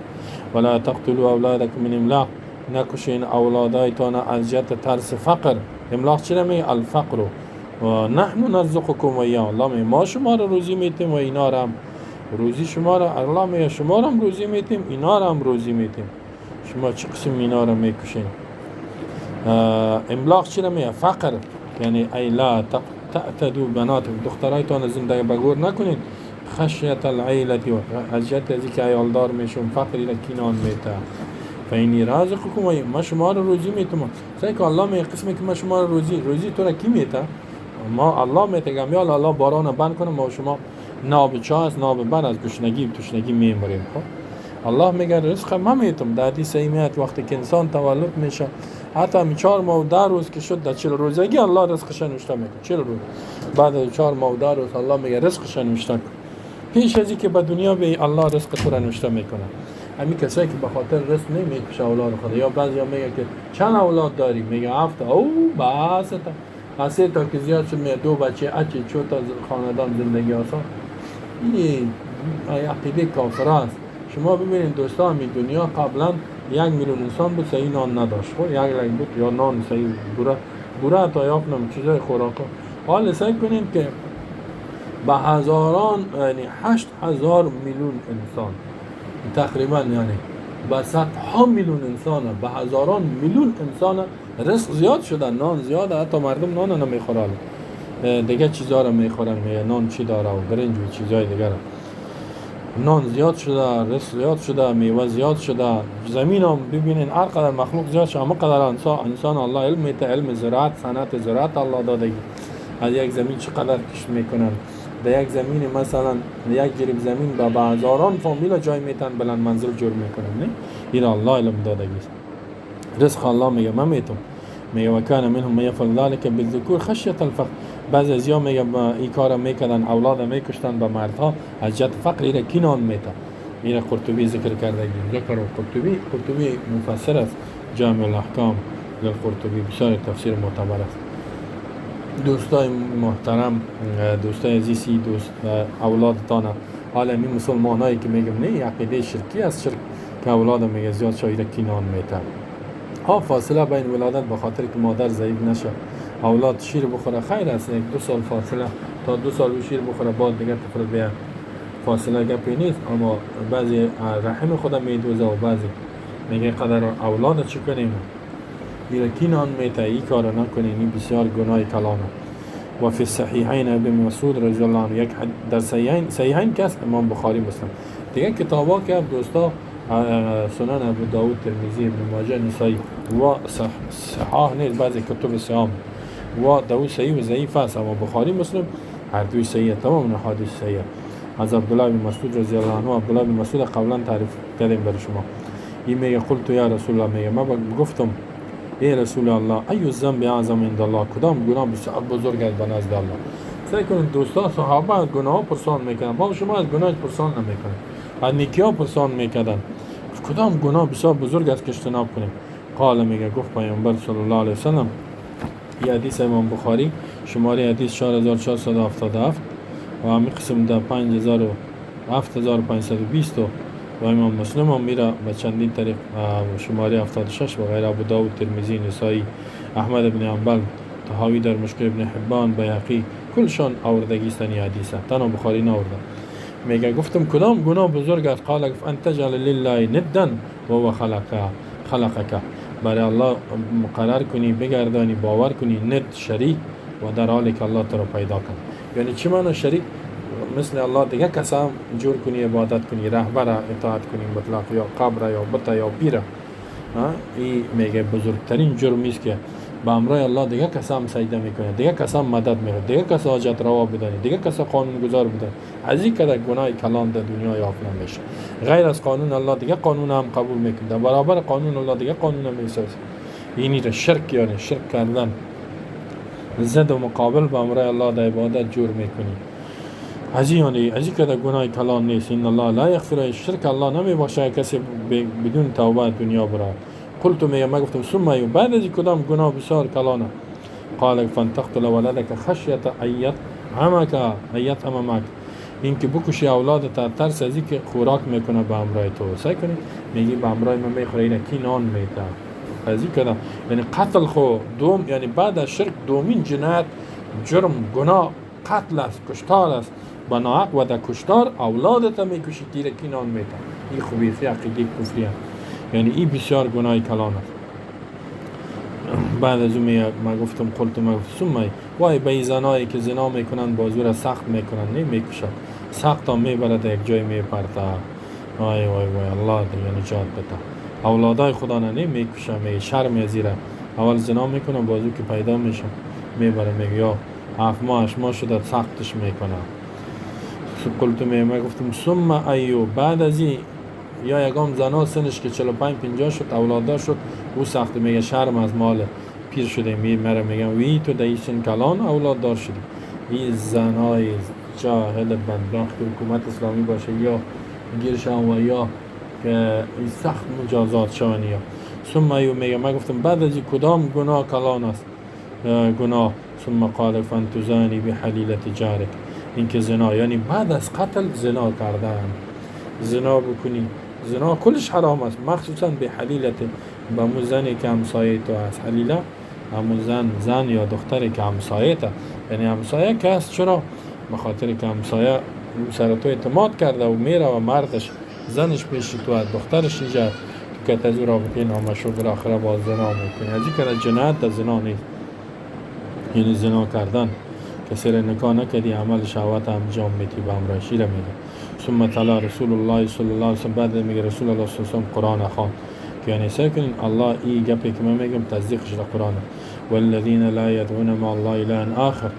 ولا تقتلوا اولادکم من املاق، نکشین اولادایتان از جهت ترس فقر. املاق چی میگه؟ الفقر. و نحن نرزقکم و ایاه، الله ما شما را روزی میتیم و اینا را هم روزی شما را، الله میگه شما را هم روزی میتیم، اینا را هم روزی میتیم. شما چه قسم اینا را میکشین؟ املاق چی میگه؟ فقر، یعنی ای لا تعتدوا بناتکم، دخترایتان زندگی بگور نکنید، خشیت العیلة، از جهت از اینکه عیالدار میشون فقری را کینان میته. فینی رازقکم و ما شما را روزی میتم. سعی که الله میگه قسمی که ما شما را روزی تو را کی میته؟ ما الله میته، گمیال الله باران بند کنه، ما شما ناب چاه است، ناب بر از گشنگی و تشنگی میمیریم. خب الله میگه رزق ما میتم. در حدیث میاد وقتی که انسان تولد میشه حتی می 4 ماه و 10 روز که شد در 40 روزگی الله رزقش نوشته میکنه. 40 روز بعد از 4 ماه و 10 روز الله میگه رزقش نوشته کن. پیش از اینکه به دنیا بیایی الله رزق تو را نوشته میکنه. همین کسایی که به خاطر رزق نمیکشه اولاد خدا، یا بعضیا میگه که چند اولاد داری، میگه 7 او بس تا 3 تا که زیاد شد میگه 2 بچه اچه چوتا خاندان زندگی آسان. این عقیده کافر است. شما ببینید دوستان می دنیا قبلا 1 میلیون انسان بود صحیح نان نداشت. خب 1 لک بود یا نان صحیح بوره تا یافتم چیزای خوراکا. حال سعی کنید که به هزاران یعنی 8000 میلیون انسان تقریبا یعنی به 100 میلیون انسان به هزاران میلیون انسان رزق زیاد شده، نان زیاده، حتی مردم نان نمیخورن دیگه چیزا رو میخورن، میگه نان چی داره و برنج و چیزای دیگه. نان زیاد شده، رزق زیاد شده، میوه زیاد شده. زمین هم ببینین هر قدر مخلوق زیاد شده اما قدر انسان الله علم میته، علم زراعت، صنعت زراعت الله داده. از یک زمین چقدر کشت میکنن. در یک زمین مثلا یک جریب زمین با هزاران فامیل جای میتن بلند منزل جور میکنن. نه این الله علم داده. رزق الله میگه من میتم، میگه و کان منهم من یفعل ذلك بالذکور خشیة الفقر. بعضی از یا میگه این کارا میکردن اولاد میکشتن به مردها از جهت فقر. ایره کی نان میته؟ ایره قرطبی ذکر کرده. ذکر قرطبی مفسر است، جامع الاحکام للقرطبی بسیار تفسیر معتبر است. دوستای محترم، دوستای عزیزی، دوست اولادتان عالمی مسلمانایی که میگم نه عقیده شرکی است، شرک که اولاد میگه زیاد شایره کی نان میته. ها فاصله بین ولادت به خاطر که مادر ضعیف نشه اولاد شیر بخوره خیر است. 1-2 سال فاصله تا 2 سال شیر بخوره بعد دیگه طفل بیا فاصله گپی نیست. اما بعضی رحم خدا میدوزه و بعضی میگه قدر اولاد چی کنیم میره کی نان میته، این کار نکنین، این بسیار گناه کلانه. و فی الصحیحین ابن مسعود رضی الله عنه یک در صحیحین کس امام بخاری مسلم دیگه کتابا که دوستا سنن ابو داود، ترمذی، ابن ماجه، نسائی و صحاح نیست، بعضی کتب سیام و داود صحیح و ضعیف است، اما بخاری مسلم هر دوی صحیح، تمام احادیث صحیح. از عبدالله بن مسعود رضی الله عنه، عبدالله بن مسعود قبلا تعریف کردیم برای شما. این میگه قلت یا رسول الله، میگه ما گفتم ای رسول الله ای الذنب اعظم عند الله، کدام گناه بسیار بزرگ است به نزد الله. سعی کنید دوستا صحابه از گناه پرسان میکنن، ما شما از گناه پرسان نمیکنید، از نیکی‌ها پرسان میکردن. کدام گناه بسیار بزرگ است که اجتناب کنیم؟ قال میگه گفت پیامبر صلی الله علیه وسلم، این حدیث امام بخاری شماره حدیث 4477 و همین قسم در 7520 و امام مسلم هم میره به چندین طریق شماره 76 و غیر، ابو داود، ترمذی، نسائی، احمد بن حنبل، طحاوی در مشکل ابن حبان، بیهقی کلشان آوردگی است این حدیث، تنها بخاری نآورده. میگه گفتم کدام گناه بزرگ است؟ قال ان تجعل لله ندا و هو خلقك، برای الله مقرر کنی، بگردانی، باور کنی ند شریک و در حالی که الله تو را پیدا کنه. یعنی چی معنی شریک؟ مثل الله دیگه کسا جور کنی، عبادت کنی، رهبر اطاعت کنی مطلق، یا قبر یا بت یا پیر. این میگه بزرگترین جرمی است که با امرای الله دیگه کسا سجده میکنه، دیگه کسا مدد میکنه، دیگه کسا حاجت روا بدانی، دیگه کسا قانون گذار بدانی. از این کدر گناه کلان در دنیا یافت نمیشه. غیر از قانون الله دیگه قانون هم قبول میکنه، در برابر قانون الله دیگه قانون هم میسازه. اینی را شرک، یعنی شرک کردن، ضد و مقابل با امرای الله در عبادت جور میکنی. از این کدر گناه کلان نیست. این الله لا یغفر الشرک، الله نمیبخشه کسی بدون توبه دنیا برای. قلت ما گفتم ثم بعد از کدام گناه بسیار کلانه؟ قال فانتقتل ولدك خشیت ایت امامک، این که بکشی اولادت ترس از اینکه خوراک میکنه به امرای تو. سعی کنی میگی به امرای من میخوره، اینه کی نان میده. از این کدام یعنی قتل خو دوم، یعنی بعد از شرک دومین جنایت، جرم، گناه قتل است، کشتار است. با ناحق و در کشتار اولادت میکشی، تیره کی نان میده. این خبیثی عقیده کفری است، یعنی این بسیار گناه کلان است. بعد از اون ما گفتم ثم وای به زنایی که زنا میکنن بازور سخت میکنن، نه میکشن، سخت هم میبرد یک جای میپرته. وای الله دیگه نجات بده. اولادای خدا نه میکشن، میگه شرم ازیره. اول زنا میکنن، بازو که پیدا میشه میبره، میگه یا 7 ماه 8 ماه شده سختش میکنه. قلت ما گفتم ثم ایو بعد از این یا یگام زنا سنش که 45-50 شد اولاد شد او سخت میگه شرم از مال پیر شده میره میگم وی تو در سن کلان اولاد دار شدی. این زنای جاهل بدبخت حکومت اسلامی باشه یا گیرشان و یا که این سخت مجازات شوانی ها. ثم ایو میگه ما گفتم بعد از کدام گناه کلان است گناه. ثم قال فانتزانی بحلیلت جارک، اینکه زنا یعنی بعد از قتل زنا کردن، زنا بکنی. زنا کلش حرام است، مخصوصا به حلیلت، با مو زنی که همسایه تو است. حلیله همون زن یا دختری که همسایه تا، یعنی همسایه که است. چرا؟ بخاطر که همسایه سر تو اعتماد کرده و میره و مردش زنش پیش تو است، دخترش اینجا که تزور رابطه نامشروع بالاخره باز زنا میکنی. از این که جنایت در زنا نیست، یعنی زنا کردن کسی را نکاح نکردی عمل شهوت انجام میدی به امر شیر میگه. ثم تلا رسول الله صلی الله علیه و بعد میگه رسول الله صلی الله علیه و قرآن خوان که یعنی سعی کنین الله این گپی که من میگم تصدیقش در قرآن. والذین لا یدعون مع الله اله آخر،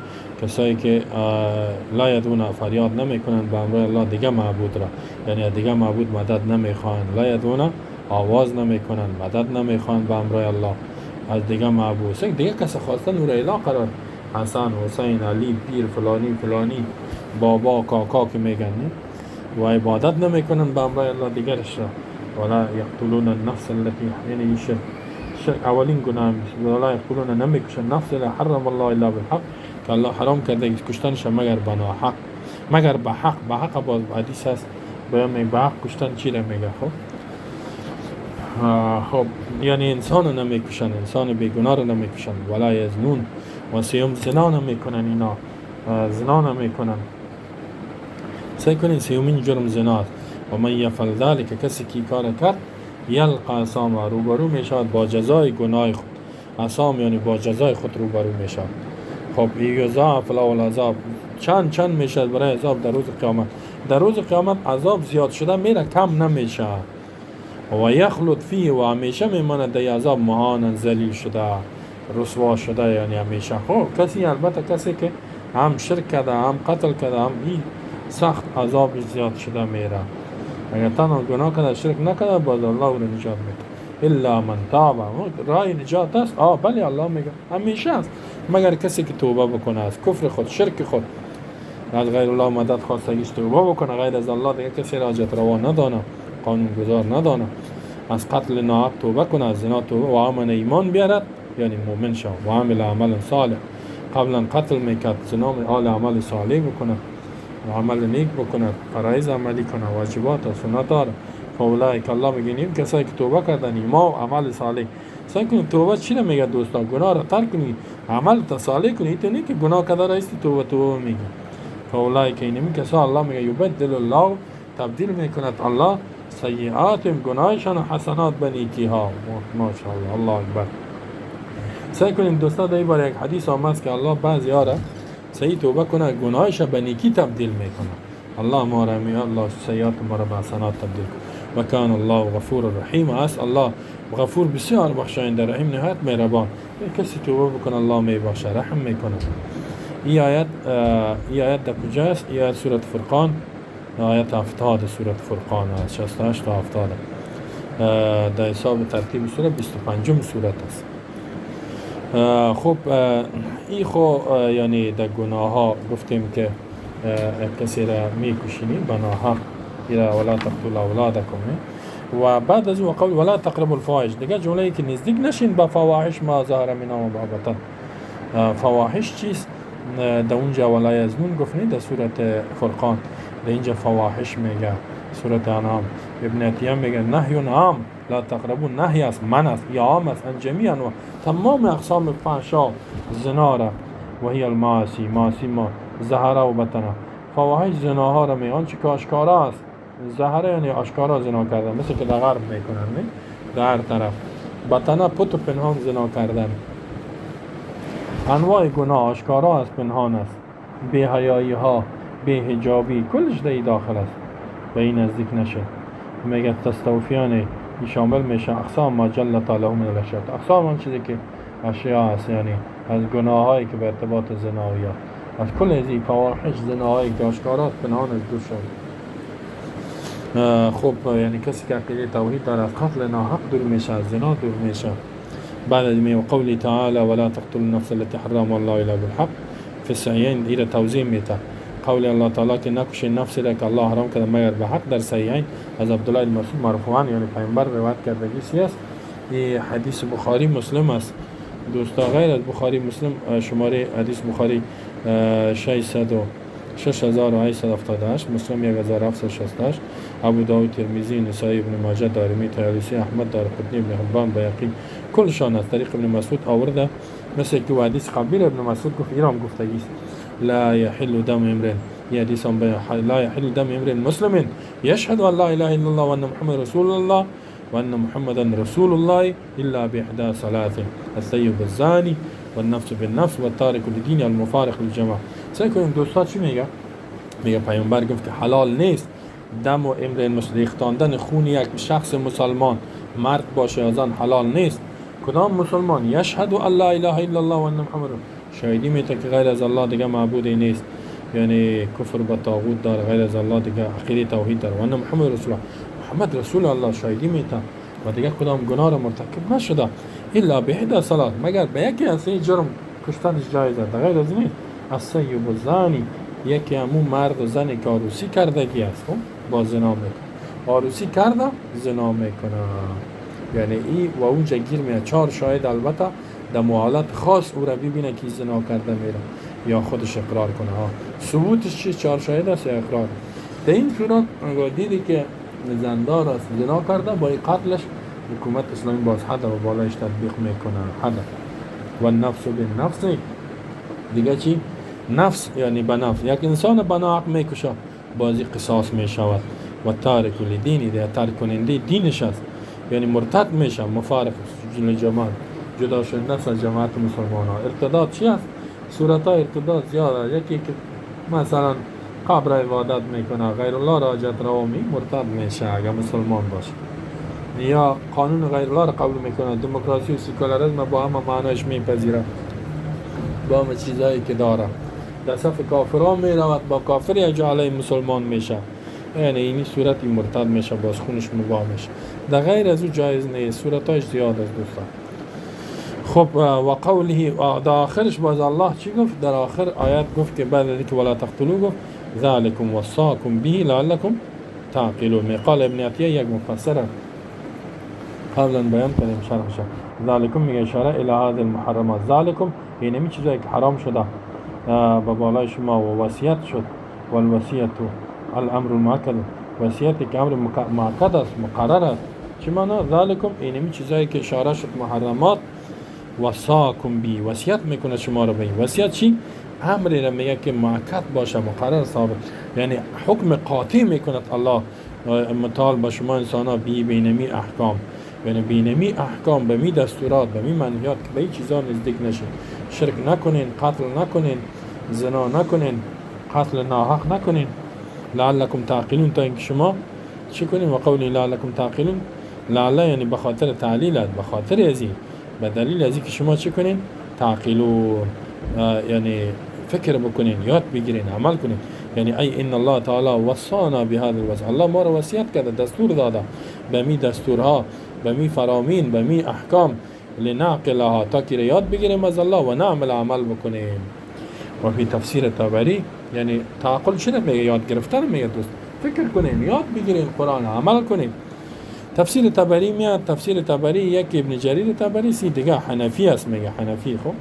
کسایی که لا یدعون فریاد نمیکنن به امر الله دیگه معبود را، یعنی دیگه معبود مدد نمیخوان. لا یدعون آواز نمیکنن، مدد نمیخوان به امر الله از دیگه معبود. دیگه کس خواستن نور اله قرار، حسن، حسین، علی، پیر، فلانی، بابا، کاکا که میگن و عبادت نمیکنن به امر الله دیگرش را. ولا یقتلون النفس التي، یعنی شرک اولین گناه میشه. ولا یقتلون، نمیکشن نفس الا حرم الله الا بالحق، که الله حرام کرده کشتنش مگر به ناحق، مگر به حق. به حق باز حدیث هست بیان به حق کشتن چی را میگه. خب یعنی انسان رو نمیکشن، انسان بیگناه رو نمیکشن. ولا یزنون، و سیوم زنا نمیکنن. اینا زنا نمیکنن. سعی کنین سیومین جرم زنا است. و من یفعل ذلک، کسی که کار کرد یلقى اثاما، روبرو میشود با جزای گناه خود. اثام یعنی با جزای خود روبرو میشود. خب یضاعف له العذاب، چند میشد برای عذاب در روز قیامت. در روز قیامت عذاب زیاد شده میره، کم نمیشه. و یخلد فیه، و همیشه میماند در عذاب مهانا، ذلیل شده، رسوا شده، یعنی همیشه. خب کسی البته کسی که هم شرک کرده، هم قتل کرده، هم این سخت عذاب زیاد شده میره. اگر تنها گناه کرده شرک نکرده باز الله او را نجات میده. الا من تاب، رای نجات است. بله الله میگه همیشه است، مگر کسی که توبه بکنه از کفر خود، شرک خود، از غیر الله مدد خواستگیش توبه بکنه، غیر از الله دیگه کسی را حاجت روا ندانه، قانون گذار ندانه، از قتل ناحق توبه کنه، از زنا توبه و آمن ایمان بیارد، یعنی مؤمن شو. و عمل عمل صالح، قبلا قتل میکرد، زنا آل عمل صالح بکنه، عمل نیک بکنه، فرایض عملی کنه، واجبات و سنت داره. فاولئک، الله میگه این کسایی که توبه کردن، ایمان و عمل صالح. سعی کنید توبه چی رو میگه دوستا؟ گناه رو ترک کنید، عمل صالح کنید. تو نه که گناه کرده رئیس توبه میگه. فاولئک، این کسا الله میگه یبدل الله، تبدیل میکند الله سیئات گناهشان و حسنات به نیکی‌ها. ماشاءالله، الله اکبر. سعی کنید دوستا در این باره یک حدیث آمد که الله بعضی ها را سعی توبه کنه گناهش به نیکی تبدیل میکنه. الله ما را میگه الله سیئات ما را به حسنات تبدیل کنه. و کان الله غفور رحیم، است الله غفور بسیار بخشاینده، رحیم نهایت مهربان. کسی توبه بکنه الله میبخشه، رحم میکنه. این آیت در کجاست؟ این آیت سورة فرقان، آیت 70 سورة فرقان است، 68 تا 70. در حساب ترتیب سوره 25 سورت است. خب این یعنی در گناه ها گفتیم که کسی را میکشینی بناحق، ولا تقتلوا اولادکم. و بعد از اون قول ولا تقربوا الفواحش، دیگه جمله ای که نزدیک نشین به فواحش ما ظهر منها و ما بطن. فواحش چیست؟ در اونجا ولا یزنون گفتنی در سورت فرقان، در اینجا فواحش میگه سورت انعام. ابن عطیه میگه نهی عام، لا تقربوا نهی است، من است، یا عام است، ان جمیعا و تمام اقسام فحشا، زنا را و هی المعاصی، معاصی ما، زهره و بطنه. فواحش زناها را میگن چی که آشکارا است. زهره یعنی آشکارا زنا کردن، مثل که در غرب میکنن، نه در هر طرف. بطنه پت و پنهان زنا کردن. انواع گناه آشکارا است، پنهان است، بی حیایی ها، بی حجابی، کلش در داخل است. و این نزدیک نشه. میگه تستوفیان شامل میشه اقسام ما جلت علیهم من الاشیاء. اقسام آن چیزی که اشیاء است، یعنی از گناه هایی که به ارتباط زنا یا از کل از این فواحش زناهای که آشکارات پنهان از دور شد. خب یعنی کسی که عقیده توحید داره از قتل ناحق دور میشه، از زنا دور میشه. بعد از می قولی تعالی ولا تقتلوا النفس التي حرم الله الا بالحق في الصحيحين ایره توضیح میده. قول الله تعالی که نکش نفسی را که الله حرام کرده مگر به حق در صحیحین از عبدالله بن مسعود مرفوعا یعنی پیامبر روایت کردگی است. این حدیث بخاری مسلم است دوستا. غیر از بخاری مسلم شماره حدیث بخاری 6878 مسلم 1768 ابو داود ترمذی نسائی ابن ماجه دارمی طیالسی احمد دارقطنی ابن حبان بیهقی کلشان از طریق ابن مسعود آورده. مثل که حدیث قبیل ابن مسعود گفت ایران گفتگی است لا يحل دم امرئ حدیث لا يحل دم امرئ مسلم يشهد ان لا اله الا الله وان محمد رسول الله وان محمدا رسول الله الا باحدى ثلاث الثيب الزاني والنفس بالنفس والتارك لدين المفارق للجماعه. سعی کنیم دوستا چی میگه پیامبر گفت که حلال نیست دم و امرئ مسلم ریختاندن خون یک شخص مسلمان مرد باشه از آن حلال نیست. کدام مسلمان؟ یشهد ان لا اله الا الله و ان محمد شهیدی میده که غیر از الله دیگه معبودی نیست، یعنی کفر به طاغوت داره، غیر از الله دیگه عقیده توحید داره، و ان محمد رسول الله محمد رسول الله شهیدی میده و دیگه کدام گناه را مرتکب نشده الا بهدا صلات مگر به یکی از این جرم کشتنش جایزه. غیر از این السیب الزانی یکی همون مرد و زنی که عروسی کردگی است با زنا میکنه، عروسی کرده زنا میکنه، یعنی ای و اونجا گیر میاد 4 شاهد البته در حالت خاص او را ببینه که زنا کرده میره یا خودش اقرار کنه. ثبوتش چی؟ 4 شاهد است یا اقرار. در این صورت دیدی که زندار است زنا کرده با قتلش حکومت اسلامی باز حد و بالایش تطبیق میکنه حد. و نفس به نفس دیگه چی؟ نفس یعنی به نفس یک انسان به ناحق میکشه بازی قصاص میشود. و تارک لدینی دیگه ترک کننده دینش است یعنی مرتد میشه مفارق جماعت جدا شدن از جماعت مسلمان ها. ارتداد چی است؟ صورت های ارتداد زیاده. یکی که مثلا قبر عبادت میکنه غیر الله را حاجت روا مرتد میشه اگر مسلمان باشه، یا قانون غیر الله را قبول میکنه، دموکراسی و سکولاریسم با همه معناش میپذیره با همه چیزایی که داره، در صف کافران میرود با کافری اجعاله مسلمان میشه، یعنی این صورتی مرتد میشه باز خونش مباح میشه. در غیر از او جایز نیست. صورتاش زیاد است دوستان. خب و قوله در آخرش باز الله چی گفت؟ در آخر آیات گفت که بعد از اینکه ولا تقتلوا گفت ذالکم وصاکم به لعلکم تعقلون. قال ابن عطیه یک مفسر قبلا بیان کردیم شرحش. ذالکم میگه اشاره الی هذه المحرمات، ذالکم یعنی می چیزایی که حرام شده به بالای شما و وصیت شد. والوصیت الامر المؤکد، وصیت که امر مؤکد است مقرر است. چی معنی؟ ذالکم اینمی چیزایی که اشاره شد محرمات وصاکم بی وصیت میکنه شما رو به این. وصیت چی؟ امری را میگه که مؤکد باشه مقرر ثابت، یعنی حکم قاطع میکند الله متعال با شما انسان ها بینمی احکام، یعنی بینمی احکام به می دستورات به می منهیات که به این چیزا نزدیک نشین، شرک نکنین، قتل نکنین، زنا نکنین، قتل ناحق نکنین، لعلکم تعقلون تا اینکه شما چی کنین؟ و قولی لعلکم تعقلون لعل یعنی به خاطر تعلیل است، به خاطر ازی به دلیل ازی که شما چی کنین؟ تعقلون یعنی فکر بکنین، یاد بگیرین، عمل کنین. یعنی ای ان الله تعالی وصانا بهذا الوصف، الله ما رو وصیت کرده، دستور داده به می دستورها، به می فرامین، به می احکام لنعقلها تا که یاد بگیریم از الله و نعمل عمل بکنیم. و فی تفسیر طبری یعنی تعقل چه میگه؟ یاد گرفتن میگه دوست، فکر کنیم، یاد بگیریم، قرآن عمل کنیم. تفسیر طبری میاد، تفسیر طبری یک ابن جریر طبری سی دیگه حنفی است، میگه حنفی خب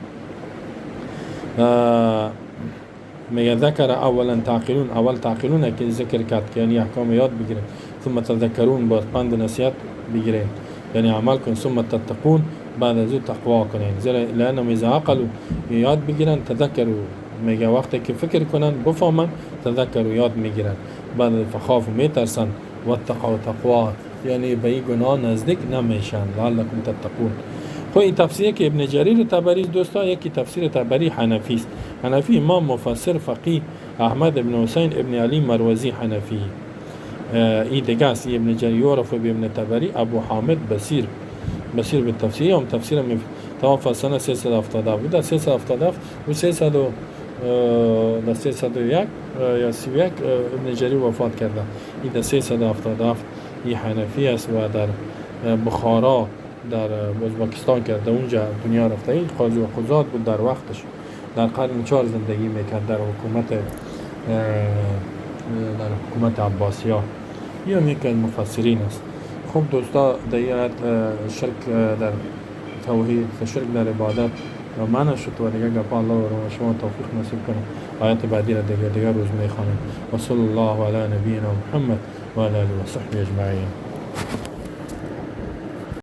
میگه ذکر اولا تعقلون، اول تعقلون که ذکر کرد که یعنی احکام یاد بگیریم، ثم تذکرون باز پند و نصیحت بگیریم یعنی عمل کن، ثم تتقون بعد از او تقوا کنین، زیرا لانهم اذا عقلوا یاد بگیرن تذکروا میگه وقتی که فکر کنن بفهمن تذکروا یاد میگیرن، بعد فخافوا میترسن و اتقوا تقوا یعنی به این گناه نزدیک نمیشن لعلکم تتقون. خب این تفسیری که ابن جریر طبری دوستا، یکی تفسیر طبری حنفی است. حنفی امام مفسر فقیه احمد ابن حسین ابن علی مروزی حنفی. این دیگه است ابن جریر یعرف بابن طبری ابو حامد بصیر به تفسیر هم تفسیر توفى سنه 370 بوده، 377 و در 301 یا 31 ابن جریر وفات کرده. این در 377 این حنفی است و در بخارا در ازبکستان کرده، اونجا دنیا رفته. این قاضی و قضات بود در وقتش، در قرن 4 زندگی میکرد در حکومت عباسی‌ها. یا یک از مفسرین است. خب دوستا در آیت شرک در توحید و شرک در عبادت و معنی شد و دیگه گفت الله و شما توفیق نصیب کنه. آیت بعدی را دیگه روز میخوانیم. و صلی الله علی نبینا محمد و علی آله و صحبه اجمعین.